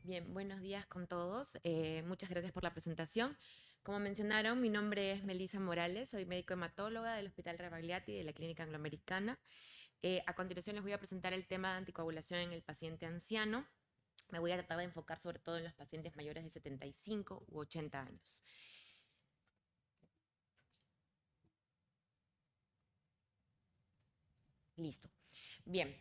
Bien, buenos días con todos. Muchas gracias por la presentación. Como mencionaron, mi nombre es Melissa Morales, soy médico hematóloga del Hospital Rebagliati de la Clínica Angloamericana. A continuación les voy a presentar el tema de anticoagulación en el paciente anciano. Me voy a tratar de enfocar sobre todo en los pacientes mayores de 75 u 80 años. Listo. Bien,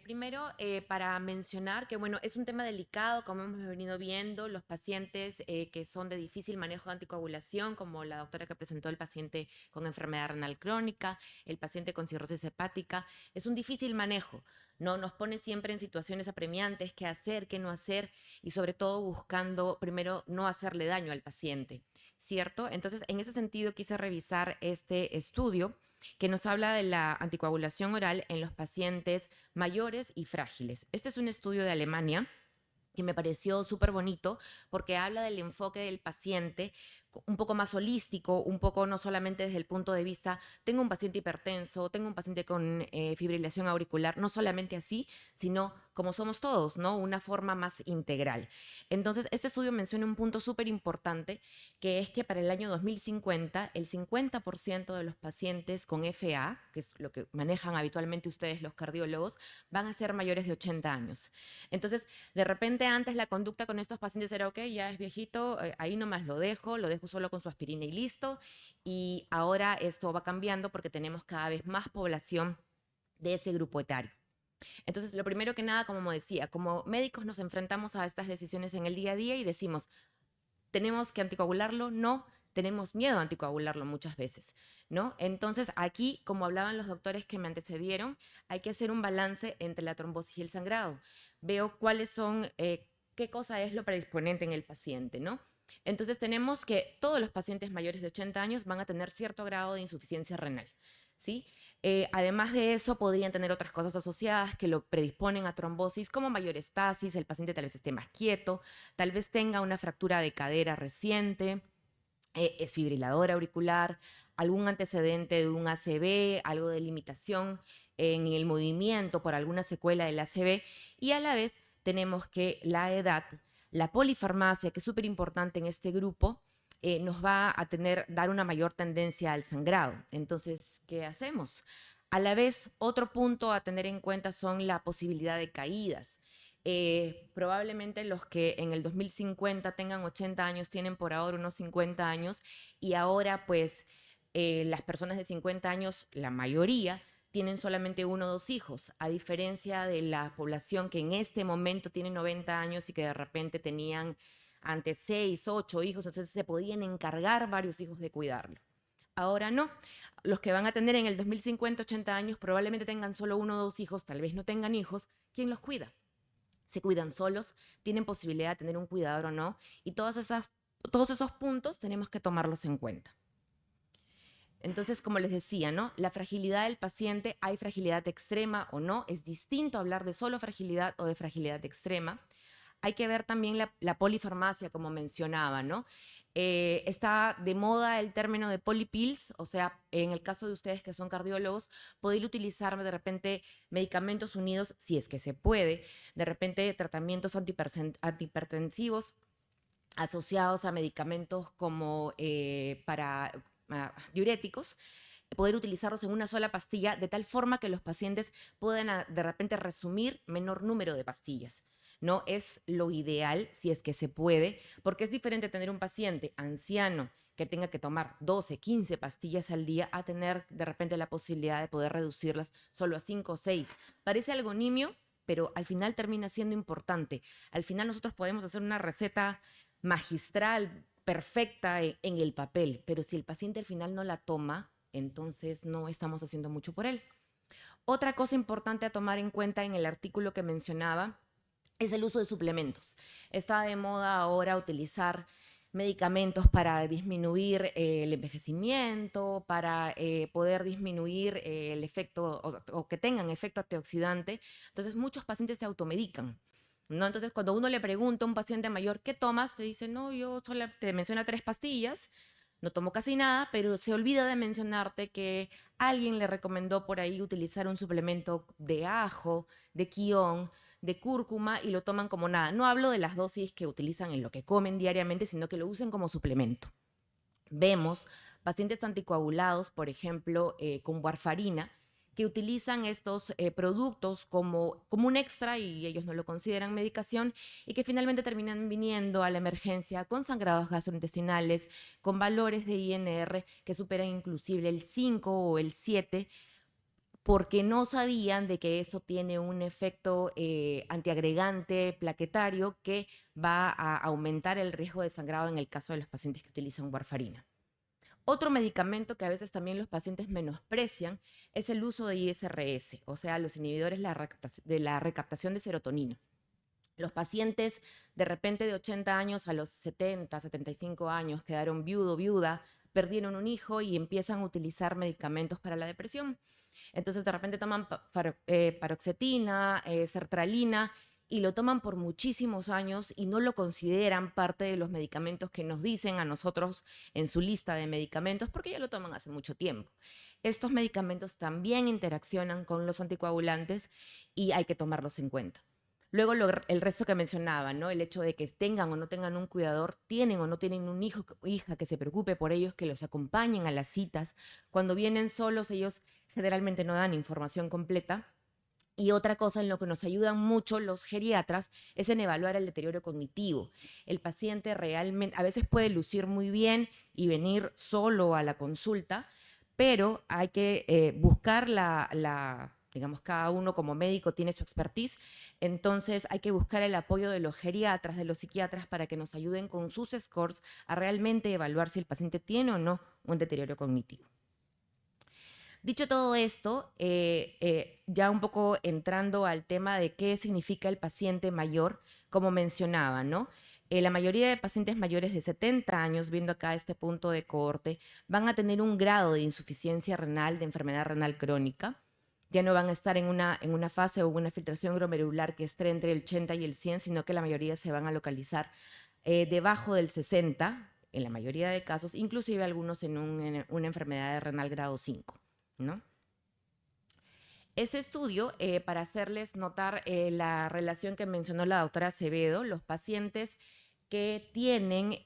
primero para mencionar que, bueno, es un tema delicado, como hemos venido viendo, los pacientes que son de difícil manejo de anticoagulación, como la doctora que presentó el paciente con enfermedad renal crónica, el paciente con cirrosis hepática, es un difícil manejo, ¿no? Nos pone siempre en situaciones apremiantes, qué hacer, qué no hacer, y sobre todo buscando, primero, no hacerle daño al paciente, ¿cierto? Entonces, en ese sentido, quise revisar este estudio que nos habla de la anticoagulación oral en los pacientes mayores y frágiles. Este es un estudio de Alemania que me pareció súper bonito porque habla del enfoque del paciente un poco más holístico, un poco no solamente desde el punto de vista, tengo un paciente hipertenso, tengo un paciente con fibrilación auricular, no solamente así, sino como somos todos, ¿no? Una forma más integral. Entonces, este estudio menciona un punto súper importante, que es que para el año 2050, el 50% de los pacientes con FA, que es lo que manejan habitualmente ustedes los cardiólogos, van a ser mayores de 80 años. Entonces, de repente antes la conducta con estos pacientes era, ok, ya es viejito, ahí nomás lo dejo solo con su aspirina y listo. Y ahora esto va cambiando porque tenemos cada vez más población de ese grupo etario. Entonces, lo primero que nada, como decía, como médicos nos enfrentamos a estas decisiones en el día a día y decimos, ¿tenemos que anticoagularlo? No. Tenemos miedo a anticoagularlo muchas veces, ¿no? Entonces, aquí, como hablaban los doctores que me antecedieron, hay que hacer un balance entre la trombosis y el sangrado. Veo cuáles son, qué cosa es lo predisponente en el paciente, ¿no? Entonces, tenemos que todos los pacientes mayores de 80 años van a tener cierto grado de insuficiencia renal, ¿sí? Además de eso, podrían tener otras cosas asociadas que lo predisponen a trombosis, como mayor estasis, el paciente tal vez esté más quieto, tal vez tenga una fractura de cadera reciente, es fibrilador auricular, algún antecedente de un ACV, algo de limitación en el movimiento por alguna secuela del ACV, y a la vez tenemos que la edad, la polifarmacia, que es súper importante en este grupo, nos va a dar una mayor tendencia al sangrado. Entonces, ¿qué hacemos? A la vez, otro punto a tener en cuenta son la posibilidad de caídas. Probablemente los que en el 2050 tengan 80 años tienen por ahora unos 50 años y ahora pues las personas de 50 años, la mayoría, tienen solamente uno o dos hijos, a diferencia de la población que en este momento tiene 90 años y que de repente tenían antes 6, 8 hijos, entonces se podían encargar varios hijos de cuidarlo. Ahora no, los que van a tener en el 2050, 80 años, probablemente tengan solo uno o dos hijos, tal vez no tengan hijos, ¿quién los cuida? Se cuidan solos, tienen posibilidad de tener un cuidador o no, y todos esos puntos tenemos que tomarlos en cuenta. Entonces, como les decía, ¿no? La fragilidad del paciente, hay fragilidad extrema o no, es distinto hablar de solo fragilidad o de fragilidad extrema. Hay que ver también la polifarmacia, como mencionaba, ¿no? Está de moda el término de polypills, o sea, en el caso de ustedes que son cardiólogos, poder utilizar de repente medicamentos unidos, si es que se puede, de repente tratamientos antihipertensivos asociados a medicamentos como para diuréticos, poder utilizarlos en una sola pastilla de tal forma que los pacientes puedan de repente resumir menor número de pastillas. No es lo ideal si es que se puede, porque es diferente tener un paciente anciano que tenga que tomar 12, 15 pastillas al día a tener de repente la posibilidad de poder reducirlas solo a 5 o 6. Parece algo nimio, pero al final termina siendo importante. Al final nosotros podemos hacer una receta magistral, perfecta en el papel, pero si el paciente al final no la toma, entonces no estamos haciendo mucho por él. Otra cosa importante a tomar en cuenta en el artículo que mencionaba es el uso de suplementos. Está de moda ahora utilizar medicamentos para disminuir el envejecimiento, para poder disminuir el efecto o que tengan efecto antioxidante. Entonces muchos pacientes se automedican, ¿no? Entonces cuando uno le pregunta a un paciente mayor, ¿qué tomas? Te dice, no, yo solo te menciona 3 pastillas, no tomo casi nada, pero se olvida de mencionarte que alguien le recomendó por ahí utilizar un suplemento de ajo, de quión, de cúrcuma y lo toman como nada. No hablo de las dosis que utilizan en lo que comen diariamente, sino que lo usen como suplemento. Vemos pacientes anticoagulados, por ejemplo, con warfarina, que utilizan estos productos como un extra y ellos no lo consideran medicación y que finalmente terminan viniendo a la emergencia con sangrados gastrointestinales, con valores de INR que superan inclusive el 5 o el 7 porque no sabían de que esto tiene un efecto antiagregante plaquetario que va a aumentar el riesgo de sangrado en el caso de los pacientes que utilizan warfarina. Otro medicamento que a veces también los pacientes menosprecian es el uso de ISRS, o sea, los inhibidores de la recaptación de serotonina. Los pacientes de repente de 80 años a los 70, 75 años quedaron viudo, viuda, perdieron un hijo y empiezan a utilizar medicamentos para la depresión. Entonces de repente toman paroxetina, sertralina y lo toman por muchísimos años y no lo consideran parte de los medicamentos que nos dicen a nosotros en su lista de medicamentos porque ya lo toman hace mucho tiempo. Estos medicamentos también interaccionan con los anticoagulantes y hay que tomarlos en cuenta. Luego el resto que mencionaba, ¿no? El hecho de que tengan o no tengan un cuidador, tienen o no tienen un hijo o hija que se preocupe por ellos, que los acompañen a las citas. Cuando vienen solos, ellos generalmente no dan información completa. Y otra cosa en lo que nos ayudan mucho los geriatras es en evaluar el deterioro cognitivo. El paciente realmente, a veces puede lucir muy bien y venir solo a la consulta, pero hay que buscar digamos, cada uno como médico tiene su expertise, entonces hay que buscar el apoyo de los geriatras, de los psiquiatras, para que nos ayuden con sus scores a realmente evaluar si el paciente tiene o no un deterioro cognitivo. Dicho todo esto, ya un poco entrando al tema de qué significa el paciente mayor, como mencionaba, ¿no? La mayoría de pacientes mayores de 70 años, viendo acá este punto de cohorte, van a tener un grado de insuficiencia renal, de enfermedad renal crónica. Ya no van a estar en una fase o una filtración glomerular que esté entre el 80 y el 100, sino que la mayoría se van a localizar debajo del 60, en la mayoría de casos, inclusive algunos en una enfermedad de renal grado 5. ¿No? Este estudio, para hacerles notar la relación que mencionó la doctora Acevedo, los pacientes que tienen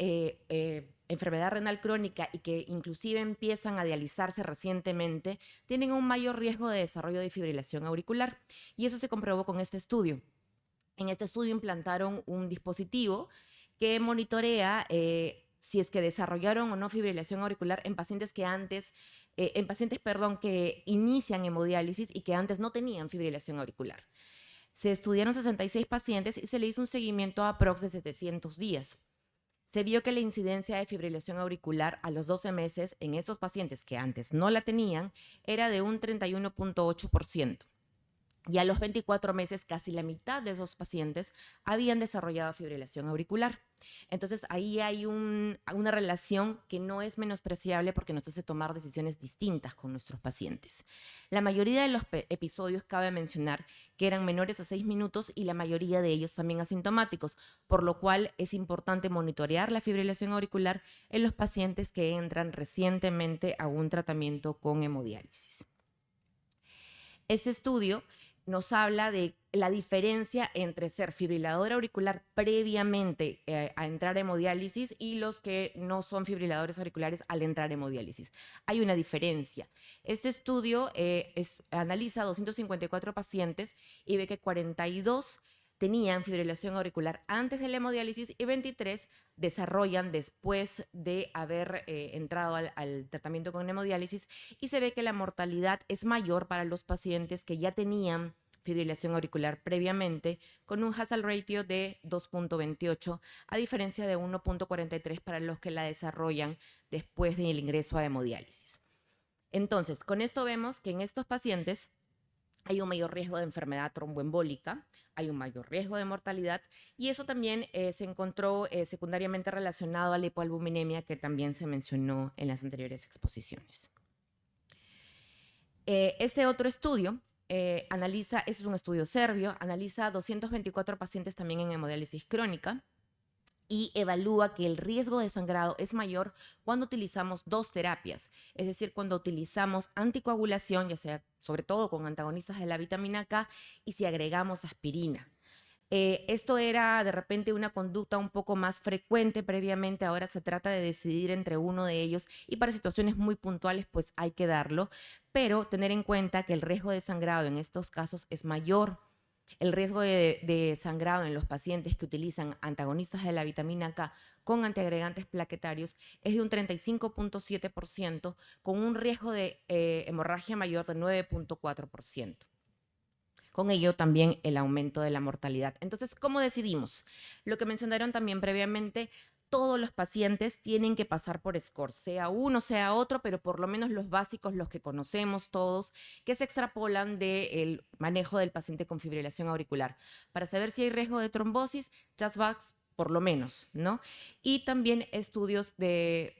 enfermedad renal crónica y que inclusive empiezan a dializarse recientemente, tienen un mayor riesgo de desarrollo de fibrilación auricular. Y eso se comprobó con este estudio. En este estudio implantaron un dispositivo que monitorea si es que desarrollaron o no fibrilación auricular en pacientes que inician hemodiálisis y que antes no tenían fibrilación auricular. Se estudiaron 66 pacientes y se le hizo un seguimiento a aprox de 700 días. Se vio que la incidencia de fibrilación auricular a los 12 meses en estos pacientes que antes no la tenían era de un 31.8%. Y a los 24 meses, casi la mitad de esos pacientes habían desarrollado fibrilación auricular. Entonces, ahí hay una relación que no es menospreciable porque nos hace tomar decisiones distintas con nuestros pacientes. La mayoría de los episodios, cabe mencionar, que eran menores a 6 minutos y la mayoría de ellos también asintomáticos, por lo cual es importante monitorear la fibrilación auricular en los pacientes que entran recientemente a un tratamiento con hemodiálisis. Este estudio nos habla de la diferencia entre ser fibrilador auricular previamente a entrar a hemodiálisis y los que no son fibriladores auriculares al entrar a hemodiálisis. Hay una diferencia. Este estudio analiza 254 pacientes y ve que 42 tenían fibrilación auricular antes de la hemodiálisis y 23 desarrollan después de haber entrado al tratamiento con hemodiálisis, y se ve que la mortalidad es mayor para los pacientes que ya tenían fibrilación auricular previamente, con un hazard ratio de 2.28, a diferencia de 1.43 para los que la desarrollan después del ingreso a hemodiálisis. Entonces, con esto vemos que en estos pacientes hay un mayor riesgo de enfermedad tromboembólica, hay un mayor riesgo de mortalidad, y eso también se encontró secundariamente relacionado a la hipoalbuminemia, que también se mencionó en las anteriores exposiciones. Este otro estudio es un estudio serbio, analiza 224 pacientes también en hemodiálisis crónica y evalúa que el riesgo de sangrado es mayor cuando utilizamos dos terapias, es decir, cuando utilizamos anticoagulación, ya sea sobre todo con antagonistas de la vitamina K, y si agregamos aspirina. Esto era de repente una conducta un poco más frecuente previamente, ahora se trata de decidir entre uno de ellos y para situaciones muy puntuales pues hay que darlo, pero tener en cuenta que el riesgo de sangrado en estos casos es mayor. El riesgo de sangrado en los pacientes que utilizan antagonistas de la vitamina K con antiagregantes plaquetarios es de un 35.7%, con un riesgo de hemorragia mayor de 9.4%. Con ello también el aumento de la mortalidad. Entonces, ¿cómo decidimos? Lo que mencionaron también previamente, todos los pacientes tienen que pasar por SCORE, sea uno, sea otro, pero por lo menos los básicos, los que conocemos todos, que se extrapolan del manejo del paciente con fibrilación auricular. Para saber si hay riesgo de trombosis, JASVAX por lo menos, ¿no? Y también estudios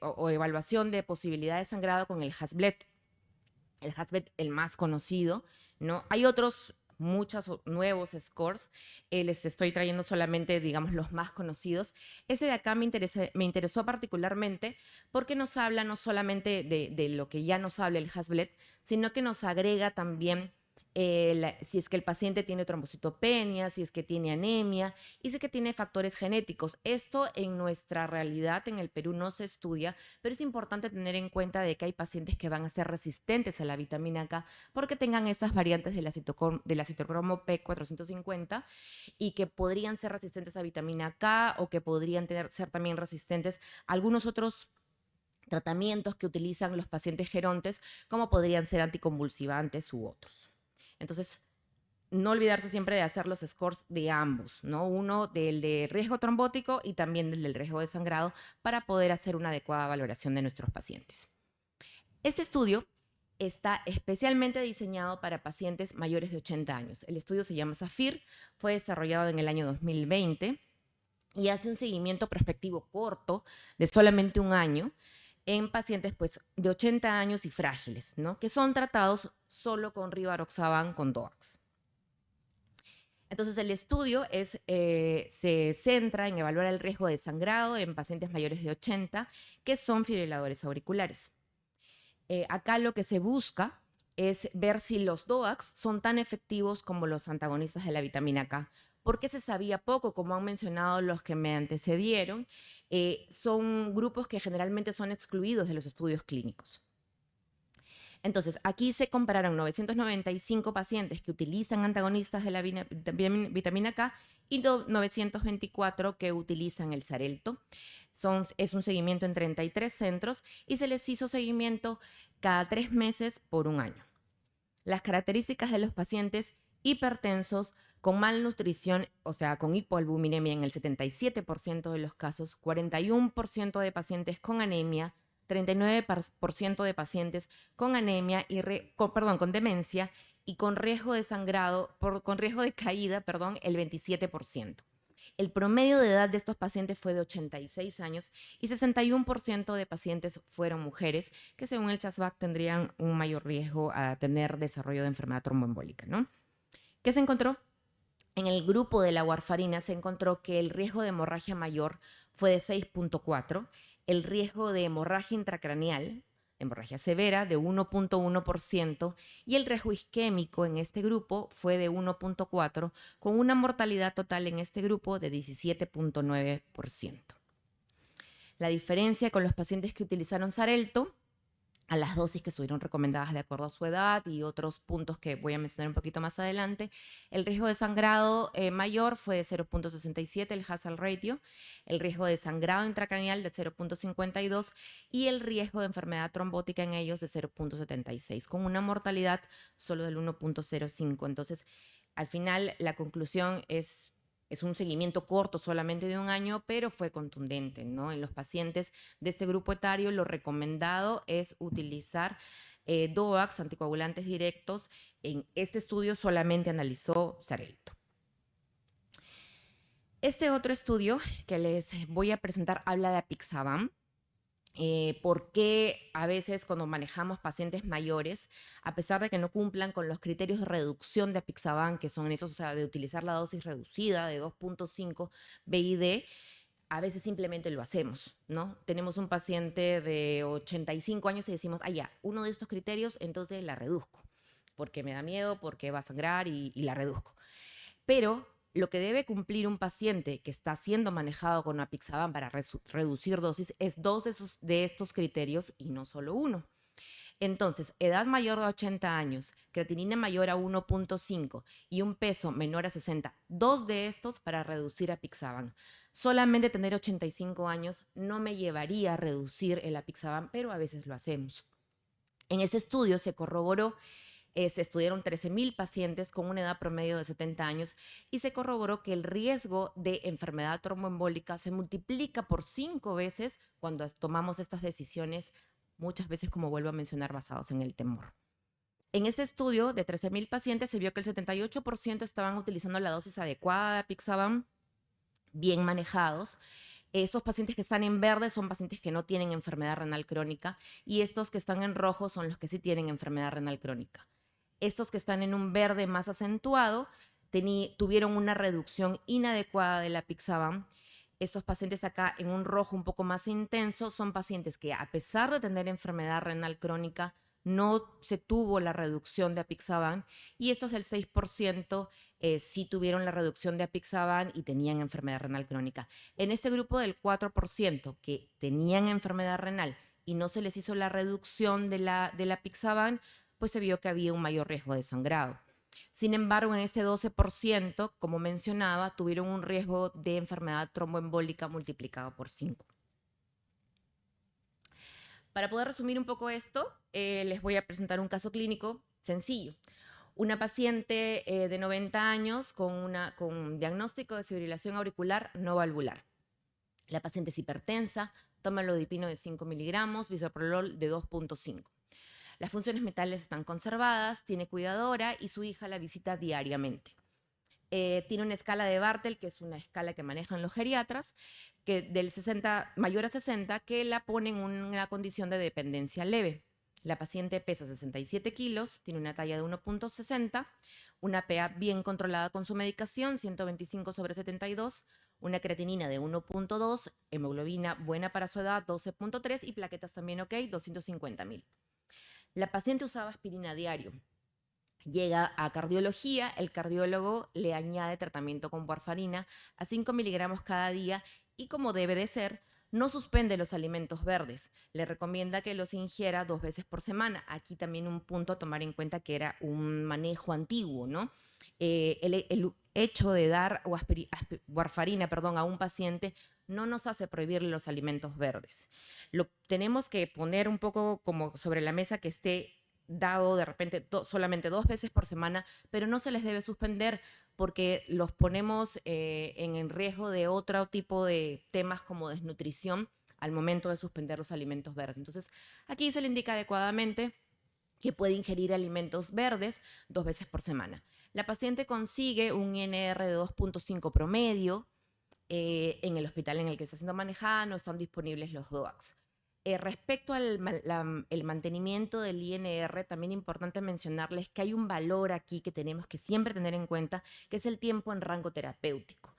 o evaluación de posibilidad de sangrado con el HASBLET. El HASBLET, el más conocido, ¿no? Hay otros muchos nuevos scores, les estoy trayendo solamente, digamos, los más conocidos. Ese de acá me interesó particularmente porque nos habla no solamente de lo que ya nos habla el HASBLET, sino que nos agrega también si es que el paciente tiene trombocitopenia, si es que tiene anemia y si es que tiene factores genéticos. Esto en nuestra realidad en el Perú no se estudia, pero es importante tener en cuenta de que hay pacientes que van a ser resistentes a la vitamina K porque tengan estas variantes de la citocromo P450 y que podrían ser resistentes a vitamina K o que podrían ser también resistentes a algunos otros tratamientos que utilizan los pacientes gerontes, como podrían ser anticonvulsivantes u otros. Entonces, no olvidarse siempre de hacer los scores de ambos, ¿no? Uno del de riesgo trombótico y también del riesgo de sangrado para poder hacer una adecuada valoración de nuestros pacientes. Este estudio está especialmente diseñado para pacientes mayores de 80 años. El estudio se llama SAFIR, fue desarrollado en el año 2020 y hace un seguimiento prospectivo corto de solamente un año en pacientes pues, de 80 años y frágiles, ¿no? Que son tratados solo con rivaroxaban con DOAX. Entonces, el estudio se centra en evaluar el riesgo de sangrado en pacientes mayores de 80 que son fibriladores auriculares. Acá lo que se busca es ver si los DOACs son tan efectivos como los antagonistas de la vitamina K. Porque se sabía poco, como han mencionado los que me antecedieron, son grupos que generalmente son excluidos de los estudios clínicos. Entonces, aquí se compararon 995 pacientes que utilizan antagonistas de la vitamina K y 924 que utilizan el Xarelto. Es un seguimiento en 33 centros y se les hizo seguimiento cada 3 meses por un año. Las características de los pacientes hipertensos con malnutrición, o sea, con hipoalbuminemia en el 77% de los casos, 41% de pacientes con anemia, 39% de pacientes con anemia con demencia y con riesgo de sangrado, con riesgo de caída, el 27%. El promedio de edad de estos pacientes fue de 86 años y 61% de pacientes fueron mujeres, que según el CHASVAC tendrían un mayor riesgo a tener desarrollo de enfermedad tromboembólica, ¿no? ¿Qué se encontró? En el grupo de la warfarina se encontró que el riesgo de hemorragia mayor fue de 6.4, el riesgo de hemorragia intracraneal, hemorragia severa, de 1.1% y el riesgo isquémico en este grupo fue de 1.4, con una mortalidad total en este grupo de 17.9%. La diferencia con los pacientes que utilizaron Xarelto, a las dosis que estuvieron recomendadas de acuerdo a su edad y otros puntos que voy a mencionar un poquito más adelante. El riesgo de sangrado mayor fue de 0.67, el Hazard ratio, el riesgo de sangrado intracraneal de 0.52 y el riesgo de enfermedad trombótica en ellos de 0.76, con una mortalidad solo del 1.05. Entonces, al final, la conclusión es un seguimiento corto, solamente de un año, pero fue contundente, ¿no? En los pacientes de este grupo etario, lo recomendado es utilizar DOACs, anticoagulantes directos. En este estudio solamente analizó Xarelto. Este otro estudio que les voy a presentar habla de apixaban. ¿Por qué a veces cuando manejamos pacientes mayores, a pesar de que no cumplan con los criterios de reducción de apixaban, que son esos, o sea, de utilizar la dosis reducida de 2.5 BID, a veces simplemente lo hacemos, ¿no? Tenemos un paciente de 85 años y decimos, ya, uno de estos criterios, entonces la reduzco, porque me da miedo, porque va a sangrar y la reduzco. Pero lo que debe cumplir un paciente que está siendo manejado con apixaban para reducir dosis es dos de estos criterios y no solo uno. Entonces, edad mayor de 80 años, creatinina mayor a 1.5 y un peso menor a 60, dos de estos para reducir apixaban. Solamente tener 85 años no me llevaría a reducir el apixaban, pero a veces lo hacemos. En ese estudio se corroboró, se estudiaron 13.000 pacientes con una edad promedio de 70 años y se corroboró que el riesgo de enfermedad tromboembólica se multiplica por 5 veces cuando tomamos estas decisiones, muchas veces, como vuelvo a mencionar, basados en el temor. En este estudio de 13.000 pacientes se vio que el 78% estaban utilizando la dosis adecuada de apixaban, bien manejados. Estos pacientes que están en verde son pacientes que no tienen enfermedad renal crónica y estos que están en rojo son los que sí tienen enfermedad renal crónica. Estos que están en un verde más acentuado tuvieron una reducción inadecuada del apixaban. Estos pacientes acá en un rojo un poco más intenso son pacientes que, a pesar de tener enfermedad renal crónica, no se tuvo la reducción de apixaban, y estos del 6% sí tuvieron la reducción de apixaban y tenían enfermedad renal crónica. En este grupo del 4% que tenían enfermedad renal y no se les hizo la reducción de la apixaban, pues se vio que había un mayor riesgo de sangrado. Sin embargo, en este 12%, como mencionaba, tuvieron un riesgo de enfermedad tromboembólica multiplicado por 5. Para poder resumir un poco esto, les voy a presentar un caso clínico sencillo. Una paciente de 90 años con diagnóstico de fibrilación auricular no valvular. La paciente es hipertensa, toma lodipino de 5 miligramos, bisoprolol de 2.5. Las funciones vitales están conservadas, tiene cuidadora y su hija la visita diariamente. Tiene una escala de Bartel, que es una escala que manejan los geriatras, que del 60, mayor a 60, que la pone en una condición de dependencia leve. La paciente pesa 67 kilos, tiene una talla de 1.60, una PA bien controlada con su medicación, 125/72, una creatinina de 1.2, hemoglobina buena para su edad, 12.3, y plaquetas también ok, 250.000. La paciente usaba aspirina diario. Llega a cardiología, el cardiólogo le añade tratamiento con warfarina a 5 miligramos cada día y, como debe de ser, no suspende los alimentos verdes. Le recomienda que los ingiera 2 veces por semana. Aquí también un punto a tomar en cuenta, que era un manejo antiguo, ¿no? El hecho de dar warfarina a un paciente no nos hace prohibir los alimentos verdes. Lo tenemos que poner un poco como sobre la mesa, que esté dado de repente solamente 2 veces por semana, pero no se les debe suspender porque los ponemos en riesgo de otro tipo de temas como desnutrición al momento de suspender los alimentos verdes. Entonces, aquí se le indica adecuadamente que puede ingerir alimentos verdes 2 veces por semana. La paciente consigue un INR de 2.5 promedio. En el hospital en el que está siendo manejada no están disponibles los DOACs. Respecto al el mantenimiento del INR, también importante mencionarles que hay un valor aquí que tenemos que siempre tener en cuenta, que es el tiempo en rango terapéutico.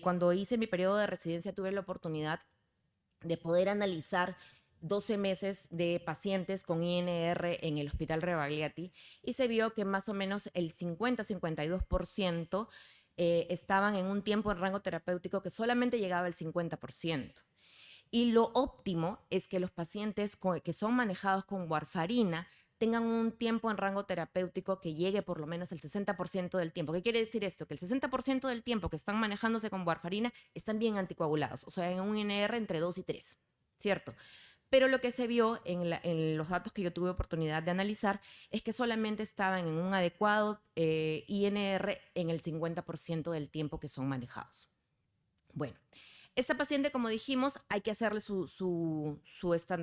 Cuando hice mi periodo de residencia tuve la oportunidad de poder analizar 12 meses de pacientes con INR en el Hospital Rebagliati y se vio que más o menos el 50-52% estaban en un tiempo en rango terapéutico que solamente llegaba al 50%. Y lo óptimo es que los pacientes que son manejados con warfarina tengan un tiempo en rango terapéutico que llegue por lo menos al 60% del tiempo. ¿Qué quiere decir esto? Que el 60% del tiempo que están manejándose con warfarina están bien anticoagulados, o sea, en un INR entre 2 y 3, ¿cierto? Pero lo que se vio en los datos que yo tuve oportunidad de analizar es que solamente estaban en un adecuado INR en el 50% del tiempo que son manejados. Bueno, esta paciente, como dijimos, hay que hacerle su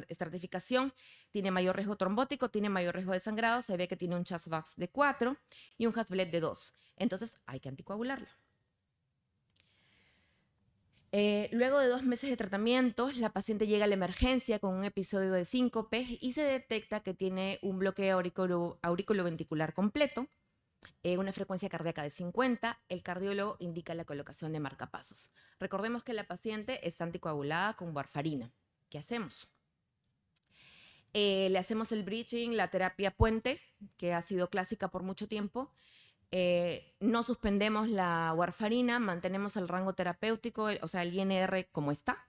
estratificación. Tiene mayor riesgo trombótico, tiene mayor riesgo de sangrado. Se ve que tiene un CHA2-VAX de 4 y un Hasblet de 2. Entonces, hay que anticoagularla. Luego de 2 meses de tratamiento, la paciente llega a la emergencia con un episodio de síncope y se detecta que tiene un bloqueo auriculoventricular completo, una frecuencia cardíaca de 50, el cardiólogo indica la colocación de marcapasos. Recordemos que la paciente está anticoagulada con warfarina. ¿Qué hacemos? Le hacemos el bridging, la terapia puente, que ha sido clásica por mucho tiempo. No suspendemos la warfarina, mantenemos el rango terapéutico, o sea, el INR como está,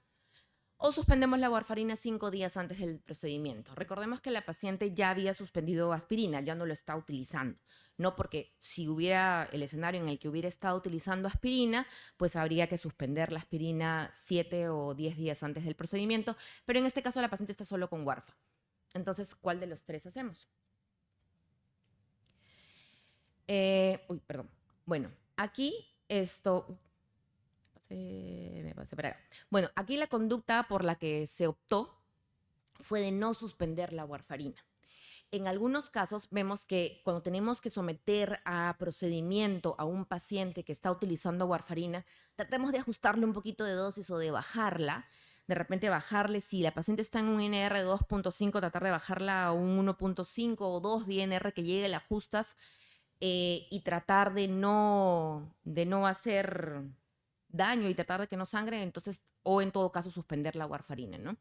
o suspendemos la warfarina 5 días antes del procedimiento. Recordemos que la paciente ya había suspendido aspirina, ya no lo está utilizando. No porque si hubiera el escenario en el que hubiera estado utilizando aspirina, pues habría que suspender la aspirina 7 o 10 días antes del procedimiento, pero en este caso la paciente está solo con warfa. Entonces, ¿cuál de los tres hacemos? Perdón. Bueno, aquí me pasé para acá. Bueno, aquí la conducta por la que se optó fue de no suspender la warfarina. En algunos casos vemos que cuando tenemos que someter a procedimiento a un paciente que está utilizando warfarina, tratemos de ajustarle un poquito de dosis o de bajarla. De repente bajarle, si la paciente está en un INR de 2.5, tratar de bajarla a un 1.5 o 2 de INR que llegue, la ajustas y tratar de no hacer daño y tratar de que no sangre, entonces, o en todo caso suspender la warfarina, ¿no?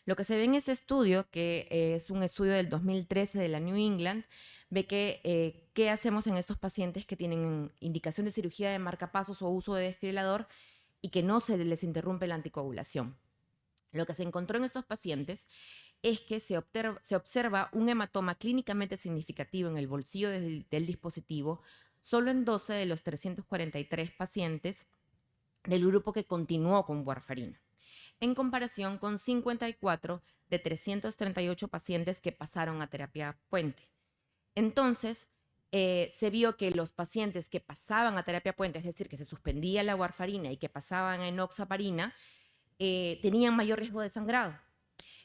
Lo que se ve en este estudio, que es un estudio del 2013 de la New England, ve que qué hacemos en estos pacientes que tienen indicación de cirugía de marcapasos o uso de desfibrilador y que no se les interrumpe la anticoagulación. Lo que se encontró en estos pacientes es que se observa un hematoma clínicamente significativo en el bolsillo del dispositivo solo en 12 de los 343 pacientes del grupo que continuó con warfarina, en comparación con 54 de 338 pacientes que pasaron a terapia puente. Entonces, se vio que los pacientes que pasaban a terapia puente, es decir, que se suspendía la warfarina y que pasaban a enoxaparina, tenían mayor riesgo de sangrado.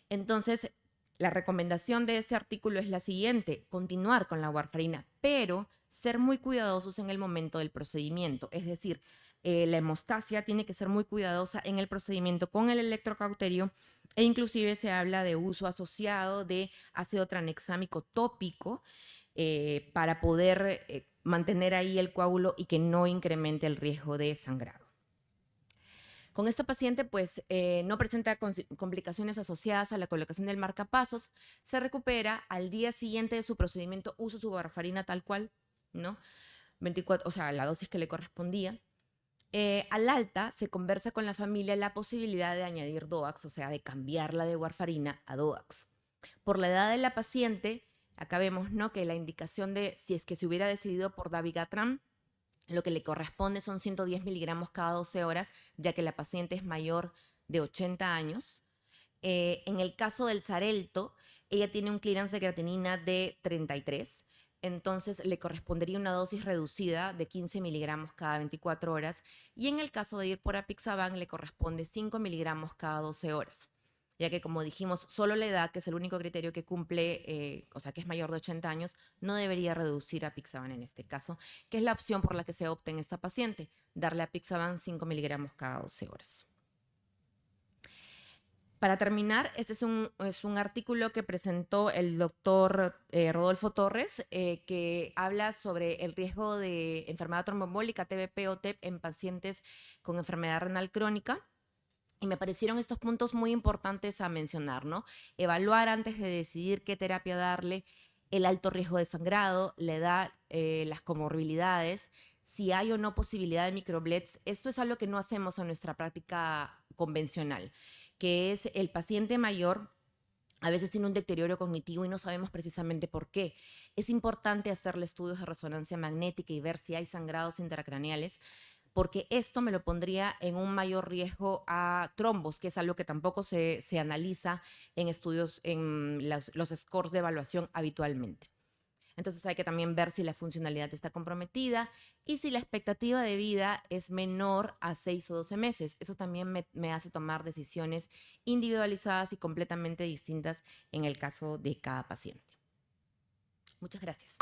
Entonces, la recomendación de este artículo es la siguiente: continuar con la warfarina, pero ser muy cuidadosos en el momento del procedimiento. Es decir, la hemostasia tiene que ser muy cuidadosa en el procedimiento con el electrocauterio e inclusive se habla de uso asociado de ácido tranexámico tópico para poder mantener ahí el coágulo y que no incremente el riesgo de sangrado. Con esta paciente, pues, no presenta complicaciones asociadas a la colocación del marcapasos, se recupera al día siguiente de su procedimiento, usa su warfarina tal cual, ¿no? 24, o sea, la dosis que le correspondía. Al alta se conversa con la familia la posibilidad de añadir DOAX, o sea, de cambiarla de warfarina a DOAX. Por la edad de la paciente, acá vemos, ¿no?, que la indicación de si es que se hubiera decidido por dabigatran, lo que le corresponde son 110 miligramos cada 12 horas, ya que la paciente es mayor de 80 años. En el caso del Xarelto, ella tiene un clearance de creatinina de 33, entonces le correspondería una dosis reducida de 15 miligramos cada 24 horas. Y en el caso de ir por apixaban, le corresponde 5 miligramos cada 12 horas. Ya que, como dijimos, solo la edad, que es el único criterio que cumple, o sea, que es mayor de 80 años, no debería reducir a apixaban en este caso, que es la opción por la que se opta en esta paciente, darle apixaban 5 miligramos cada 12 horas. Para terminar, este es un artículo que presentó el doctor Rodolfo Torres, que habla sobre el riesgo de enfermedad tromboembólica, TBP o TEP, en pacientes con enfermedad renal crónica. Y me parecieron estos puntos muy importantes a mencionar, ¿no? Evaluar antes de decidir qué terapia darle, el alto riesgo de sangrado, la edad, las comorbilidades, si hay o no posibilidad de microbleds. Esto es algo que no hacemos en nuestra práctica convencional, que es el paciente mayor a veces tiene un deterioro cognitivo y no sabemos precisamente por qué. Es importante hacerle estudios de resonancia magnética y ver si hay sangrados intracraneales, porque esto me lo pondría en un mayor riesgo a trombos, que es algo que tampoco se analiza en estudios, en los scores de evaluación habitualmente. Entonces hay que también ver si la funcionalidad está comprometida y si la expectativa de vida es menor a 6 o 12 meses. Eso también me hace tomar decisiones individualizadas y completamente distintas en el caso de cada paciente. Muchas gracias.